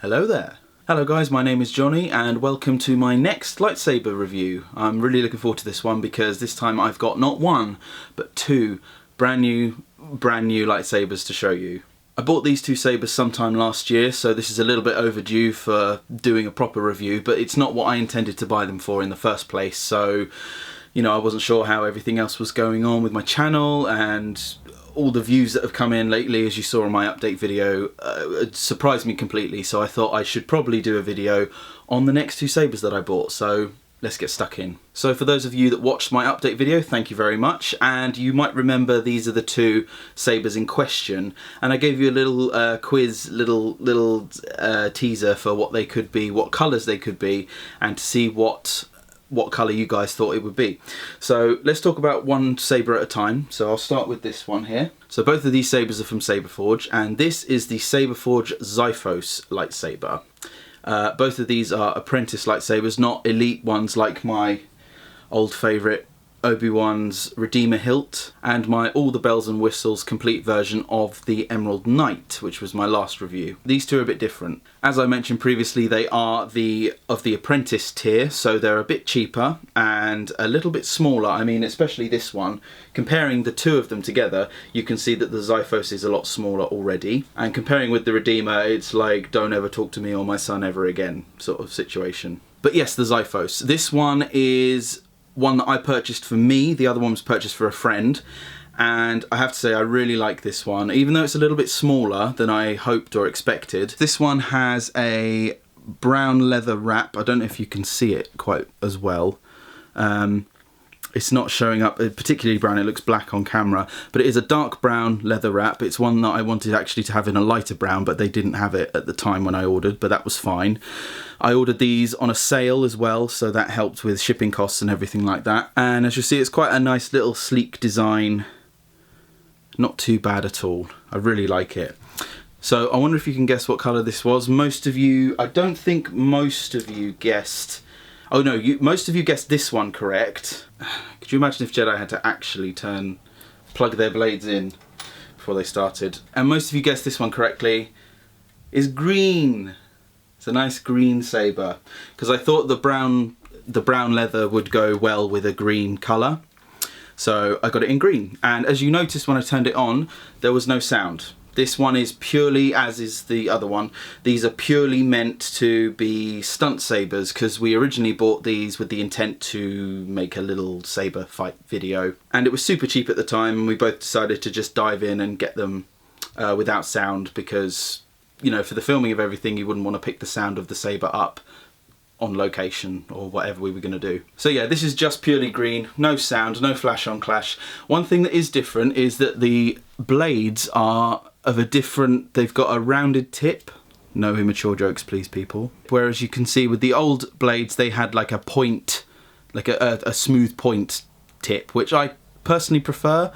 Hello there. Hello guys, my name is Johnny and welcome to my next lightsaber review. I'm really looking forward to this one because this time I've got not one, but two brand new lightsabers to show you. I bought these two sabers sometime last year, so this is a little bit overdue for doing a proper review, but it's not what I intended to buy them for in the first place, so you know, I wasn't sure how everything else was going on with my channel, and all the views that have come in lately, as you saw in my update video, surprised me completely, so I thought I should probably do a video on the next two sabers that I bought, so let's get stuck in. So for those of you that watched my update video, thank you very much, and you might remember these are the two sabers in question, and I gave you a little quiz, little teaser for what they could be, what colours they could be, and to see what colour you guys thought it would be. So let's talk about one saber at a time. So I'll start with this one here. So both of these sabers are from Saberforge, and this is the Saberforge Xiphos lightsaber. Both of these are apprentice lightsabers, not elite ones like my old favourite Obi-Wan's Redeemer hilt, and my all the bells and whistles complete version of the Emerald Knight, which was my last review. These two are a bit different. As I mentioned previously, they are of the apprentice tier, so they're a bit cheaper and a little bit smaller. I mean, especially this one. Comparing the two of them together, you can see that the Xiphos is a lot smaller already. And comparing with the Redeemer, it's like, don't ever talk to me or my son ever again sort of situation. But yes, the Xiphos. This one is one that I purchased for me, the other one was purchased for a friend, and I have to say I really like this one, even though it's a little bit smaller than I hoped or expected. This one has a brown leather wrap. I don't know if you can see it quite as well. It's not showing up particularly brown, it looks black on camera, but it is a dark brown leather wrap. It's one that I wanted actually to have in a lighter brown, but they didn't have it at the time when I ordered, but that was fine. I ordered these on a sale as well, so that helped with shipping costs and everything like that. And as you see, it's quite a nice little sleek design. Not too bad at all. I really like it. So I wonder if you can guess what colour this was. Most of you, I don't think most of you guessed. Oh no, most of you guessed this one correct. Could you imagine if Jedi had to actually plug their blades in before they started? And most of you guessed this one correctly. Is green. It's a nice green saber, because I thought the brown leather would go well with a green colour. So I got it in green. And as you noticed when I turned it on, there was no sound. This one is purely, as is the other one, these are purely meant to be stunt sabers, because we originally bought these with the intent to make a little saber fight video. And it was super cheap at the time, and we both decided to just dive in and get them without sound, because, you know, for the filming of everything, you wouldn't want to pick the sound of the saber up on location or whatever we were going to do. So yeah, this is just purely green, no sound, no flash on clash. One thing that is different is that the blades are of a different, they've got a rounded tip. No immature jokes please people. Whereas you can see with the old blades they had like a point, like a smooth point tip, which I personally prefer,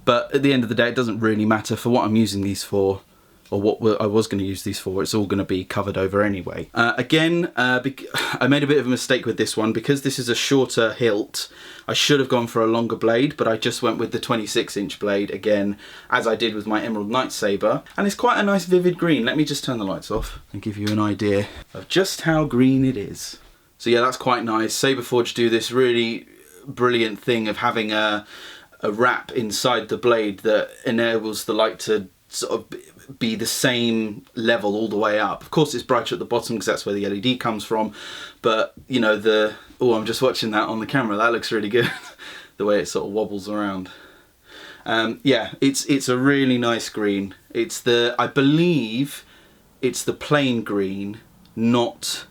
but at the end of the day it doesn't really matter for what I'm using these for, or what I was going to use these for. It's all going to be covered over anyway. Again, I made a bit of a mistake with this one. Because this is a shorter hilt, I should have gone for a longer blade, but I just went with the 26-inch blade again, as I did with my Emerald Knight saber. And it's quite a nice vivid green. Let me just turn the lights off and give you an idea of just how green it is. So yeah, that's quite nice. Saberforge do this really brilliant thing of having a wrap inside the blade that enables the light to sort of be the same level all the way up. Of course it's brighter at the bottom because that's where the LED comes from, but you know, oh, I'm just watching that on the camera, that looks really good. The way it sort of wobbles around. Yeah, it's a really nice green. I believe it's the plain green, not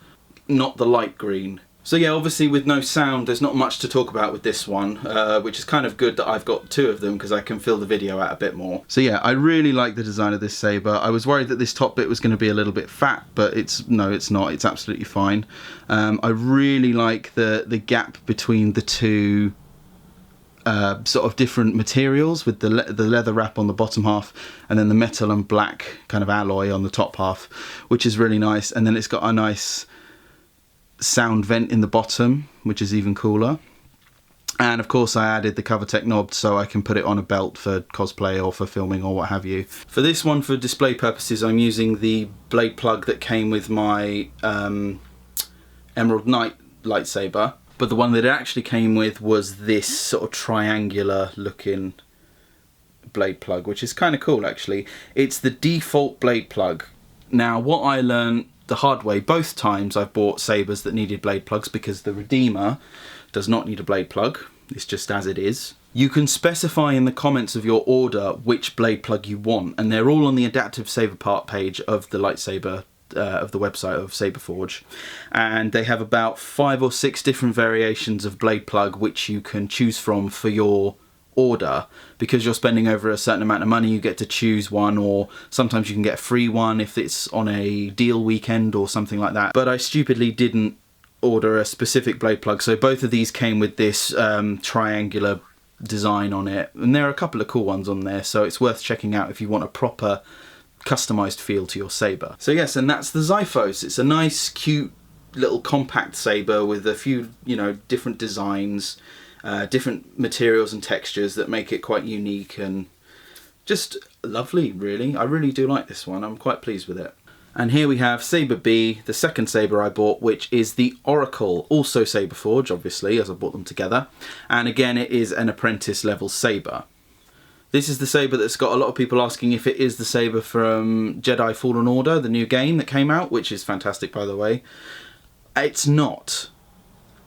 the light green. So yeah, obviously with no sound, there's not much to talk about with this one, which is kind of good that I've got two of them because I can fill the video out a bit more. So yeah, I really like the design of this saber. I was worried that this top bit was going to be a little bit fat, but no, it's not. It's absolutely fine. I really like the gap between the two sort of different materials, with the leather wrap on the bottom half and then the metal and black kind of alloy on the top half, which is really nice. And then it's got a nice sound vent in the bottom, which is even cooler. And of course I added the CoverTech knob so I can put it on a belt for cosplay or for filming or what have you. For this one, for display purposes, I'm using the blade plug that came with my Emerald Knight lightsaber. But the one that it actually came with was this sort of triangular looking blade plug, which is kind of cool actually. It's the default blade plug. Now what I learned the hard way, both times I've bought sabers that needed blade plugs, because the Redeemer does not need a blade plug, it's just as it is. You can specify in the comments of your order which blade plug you want, and they're all on the adaptive saber part page of the lightsaber of the website of Saberforge, and they have about 5 or 6 different variations of blade plug which you can choose from for your order. Because you're spending over a certain amount of money, you get to choose one, or sometimes you can get a free one if it's on a deal weekend or something like that. But I stupidly didn't order a specific blade plug, so both of these came with this triangular design on it, and there are a couple of cool ones on there, so it's worth checking out if you want a proper customized feel to your saber. So yes, and that's the Xiphos. It's a nice, cute little compact saber with a few, you know, different designs, different materials and textures that make it quite unique and just lovely, really. I really do like this one. I'm quite pleased with it. And here we have Saber B, the second saber I bought, which is the Oracle, also Saberforge, obviously, as I bought them together. And again, it is an apprentice level saber. This is the saber that's got a lot of people asking if it is the saber from Jedi Fallen Order, the new game that came out, which is fantastic, by the way. It's not.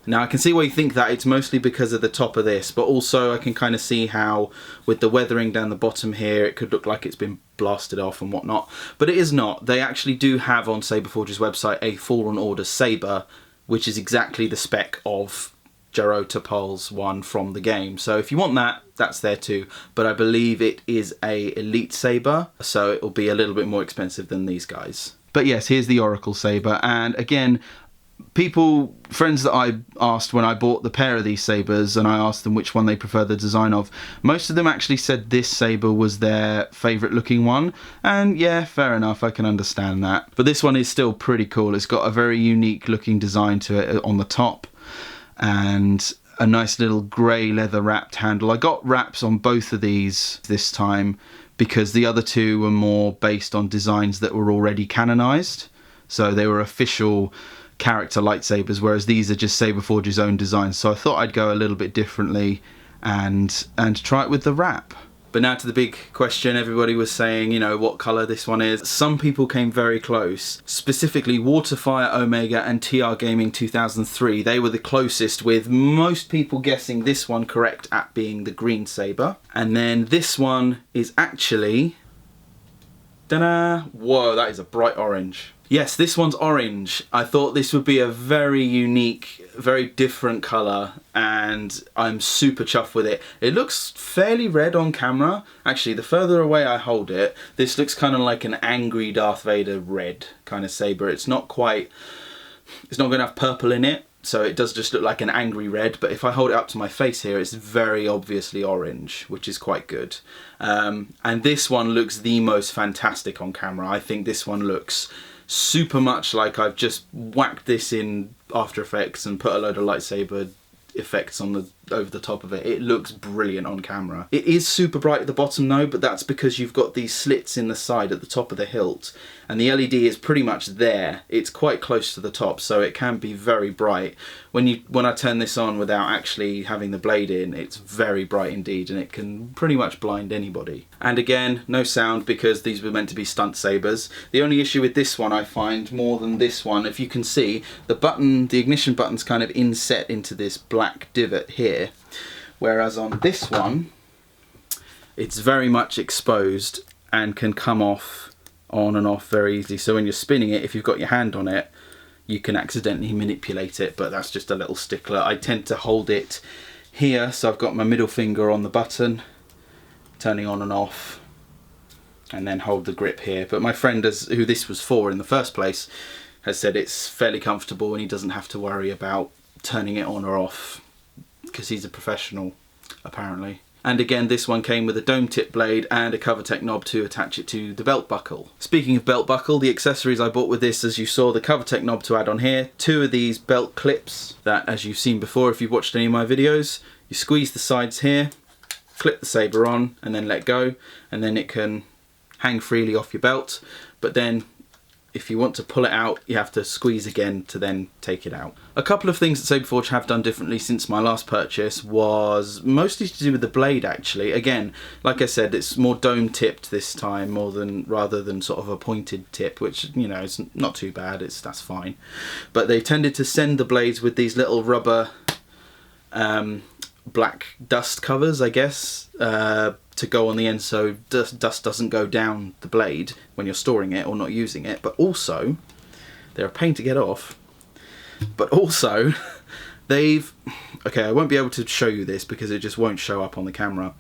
Now I can see why you think that. It's mostly because of the top of this, but also I can kind of see how with the weathering down the bottom here it could look like it's been blasted off and whatnot, but it is not. They actually do have on Saberforge's website a Fallen Order saber, which is exactly the spec of Jaro Tapal's one from the game. So if you want that, that's there too, but I believe it is a elite saber, so it will be a little bit more expensive than these guys. But yes, here's the Oracle saber, and again, friends that I asked when I bought the pair of these sabers, and I asked them which one they prefer the design of, most of them actually said this saber was their favourite looking one, and yeah, fair enough, I can understand that. But this one is still pretty cool. It's got a very unique looking design to it on the top, and a nice little grey leather wrapped handle. I got wraps on both of these this time because the other two were more based on designs that were already canonised, so they were official character lightsabers, whereas these are just Saberforge's own designs. So I thought I'd go a little bit differently and try it with the wrap. But now to the big question. Everybody was saying, you know, what colour this one is. Some people came very close. Specifically Waterfire Omega and TR Gaming 2003. They were the closest, with most people guessing this one correct at being the green saber. And then this one is actually... ta-da! Whoa, that is a bright orange. Yes, this one's orange. I thought this would be a very unique, very different colour, and I'm super chuffed with it. It looks fairly red on camera. Actually, the further away I hold it, this looks kind of like an angry Darth Vader red kind of saber. It's not quite, it's not going to have purple in it, so it does just look like an angry red, but if I hold it up to my face here, it's very obviously orange, which is quite good. And this one looks the most fantastic on camera. I think this one looks super much like I've just whacked this in After Effects and put a load of lightsaber effects on the over the top of it. It looks brilliant on camera. It is super bright at the bottom though, but that's because you've got these slits in the side at the top of the hilt, and the LED is pretty much there. It's quite close to the top, so it can be very bright. When I turn this on without actually having the blade in, it's very bright indeed, and it can pretty much blind anybody. And again, no sound because these were meant to be stunt sabers. The only issue with this one I find more than this one, if you can see, the ignition button's kind of inset into this black divot here, whereas on this one it's very much exposed and can come off on and off very easily. So when you're spinning it, if you've got your hand on it, you can accidentally manipulate it, but that's just a little stickler. I tend to hold it here, so I've got my middle finger on the button, turning on and off, and then hold the grip here. But my friend, who this was for in the first place, has said it's fairly comfortable and he doesn't have to worry about turning it on or off because he's a professional, apparently. And again, this one came with a dome tip blade and a CoverTech knob to attach it to the belt buckle. Speaking of belt buckle, the accessories I bought with this, as you saw, the CoverTech knob to add on here, 2 of these belt clips that, as you've seen before if you've watched any of my videos, You squeeze the sides here, clip the saber on, and then let go, and then it can hang freely off your belt. But then if you want to pull it out, you have to squeeze again to then take it out. A couple of things that Saberforge have done differently since my last purchase was mostly to do with the blade, actually. Again, like I said, it's more dome tipped this time rather than sort of a pointed tip, which, you know, is not too bad. That's fine. But they tended to send the blades with these little rubber black dust covers, I guess, to go on the end so dust doesn't go down the blade when you're storing it or not using it. But also, they're a pain to get off. But also, okay, I won't be able to show you this because it just won't show up on the camera.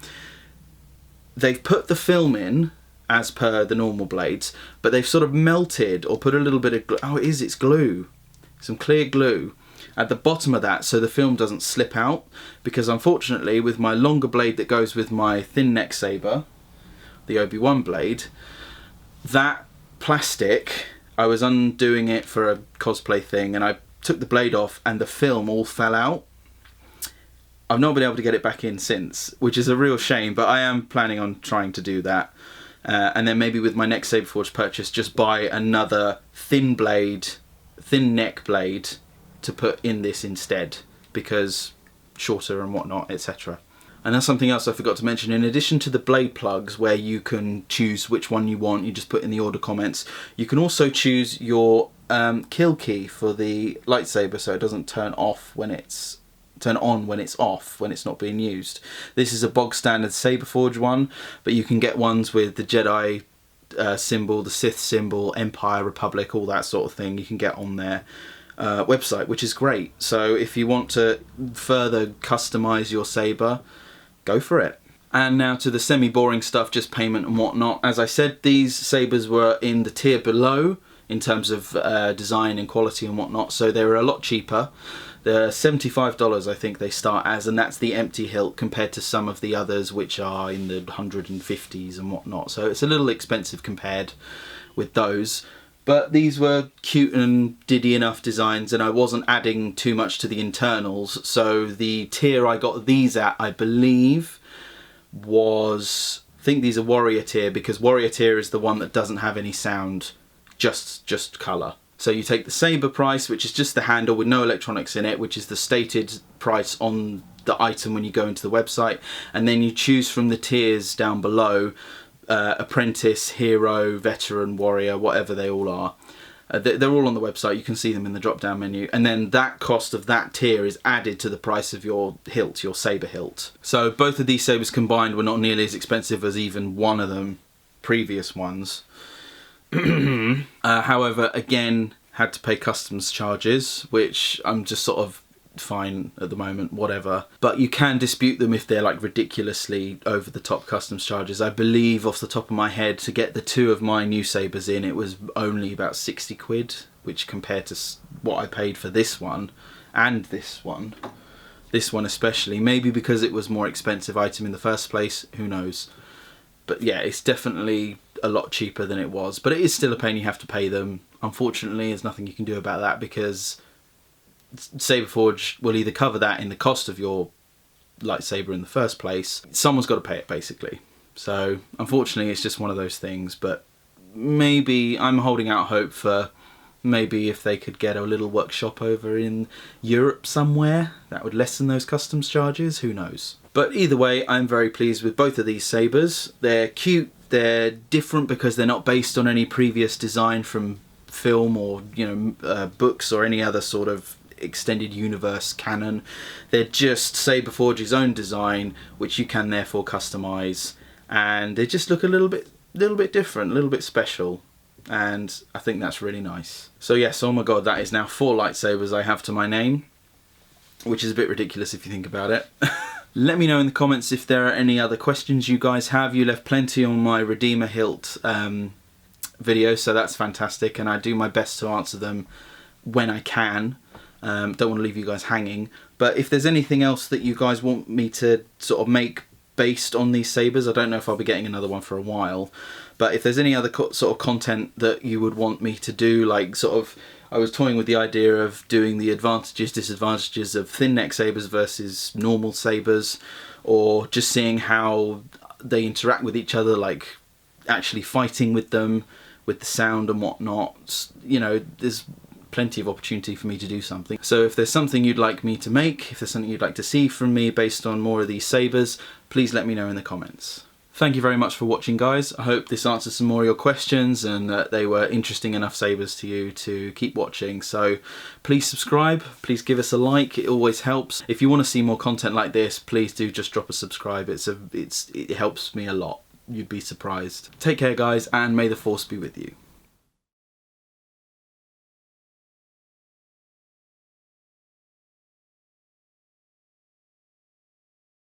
They've put the film in as per the normal blades, but they've sort of melted or put a little bit of glue. Oh, it's glue. Some clear glue at the bottom of that so the film doesn't slip out, because unfortunately with my longer blade that goes with my thin neck saber, the Obi-Wan blade, that plastic, I was undoing it for a cosplay thing and I took the blade off and the film all fell out. I've not been able to get it back in since, which is a real shame, but I am planning on trying to do that. And then maybe with my next Saberforge purchase, just buy another thin neck blade to put in this instead, because shorter and whatnot, etc. And that's something else I forgot to mention. In addition to the blade plugs where you can choose which one you want, you just put in the order comments, you can also choose your kill key for the lightsaber so it doesn't turn on when it's off, when it's not being used. This is a bog standard Saberforge one, but you can get ones with the Jedi symbol, the Sith symbol, Empire, Republic, all that sort of thing you can get on their website, which is great. So if you want to further customize your saber, go for it. And now to the semi-boring stuff, just payment and whatnot. As I said, these sabers were in the tier below in terms of design and quality and whatnot, so they were a lot cheaper. They're $75 I think they start as, and that's the empty hilt compared to some of the others which are in the 150s and whatnot, so it's a little expensive compared with those. But these were cute and diddy enough designs, and I wasn't adding too much to the internals, so the tier I got these at, I believe, was, I think these are warrior tier, because warrior tier is the one that doesn't have any sound, just colour. So you take the saber price, which is just the handle with no electronics in it, which is the stated price on the item when you go into the website, and then you choose from the tiers down below, apprentice, hero, veteran, warrior, whatever they all are. They're all on the website, you can see them in the drop down menu, and then that cost of that tier is added to the price of your hilt, your saber hilt. So both of these sabers combined were not nearly as expensive as even one of them previous ones. However, again, had to pay customs charges, which I'm just sort of fine at the moment, whatever. But you can dispute them if they're like ridiculously over the top customs charges. I believe off the top of my head, to get the two of my new sabers in, it was only about 60 quid, which compared to what I paid for this one and this one especially, maybe because it was more expensive item in the first place, who knows. But yeah, it's definitely a lot cheaper than it was, but it is still a pain, you have to pay them. Unfortunately, there's nothing you can do about that, because Saberforge will either cover that in the cost of your lightsaber in the first place, someone's got to pay it basically. So unfortunately it's just one of those things, but maybe I'm holding out hope for maybe if they could get a little workshop over in Europe somewhere, that would lessen those customs charges, who knows. But either way, I'm very pleased with both of these sabers. They're cute, they're different because they're not based on any previous design from film or, you know, books or any other sort of extended universe canon. They're just Saberforge's own design, which you can therefore customize, and they just look a little bit different, a little bit special, and I think that's really nice. So yes, oh my god, that is now 4 lightsabers I have to my name, which is a bit ridiculous if you think about it. Let me know in the comments if there are any other questions you guys have. You left plenty on my Redeemer hilt video, so that's fantastic, and I do my best to answer them when I can. Don't want to leave you guys hanging, but if there's anything else that you guys want me to sort of make based on these sabers, I don't know if I'll be getting another one for a while, but if there's any other sort of content that you would want me to do, like sort of, I was toying with the idea of doing the advantages, disadvantages of thin neck sabers versus normal sabers, or just seeing how they interact with each other, like actually fighting with them, with the sound and whatnot. You know, there's plenty of opportunity for me to do something. So if there's something you'd like me to make, if there's something you'd like to see from me based on more of these sabers, please let me know in the comments. Thank you very much for watching, guys. I hope this answers some more of your questions and that they were interesting enough sabers to you to keep watching. So please subscribe, please give us a like, it always helps. If you want to see more content like this, please do just drop a subscribe. It helps me a lot. You'd be surprised. Take care, guys, and may the force be with you.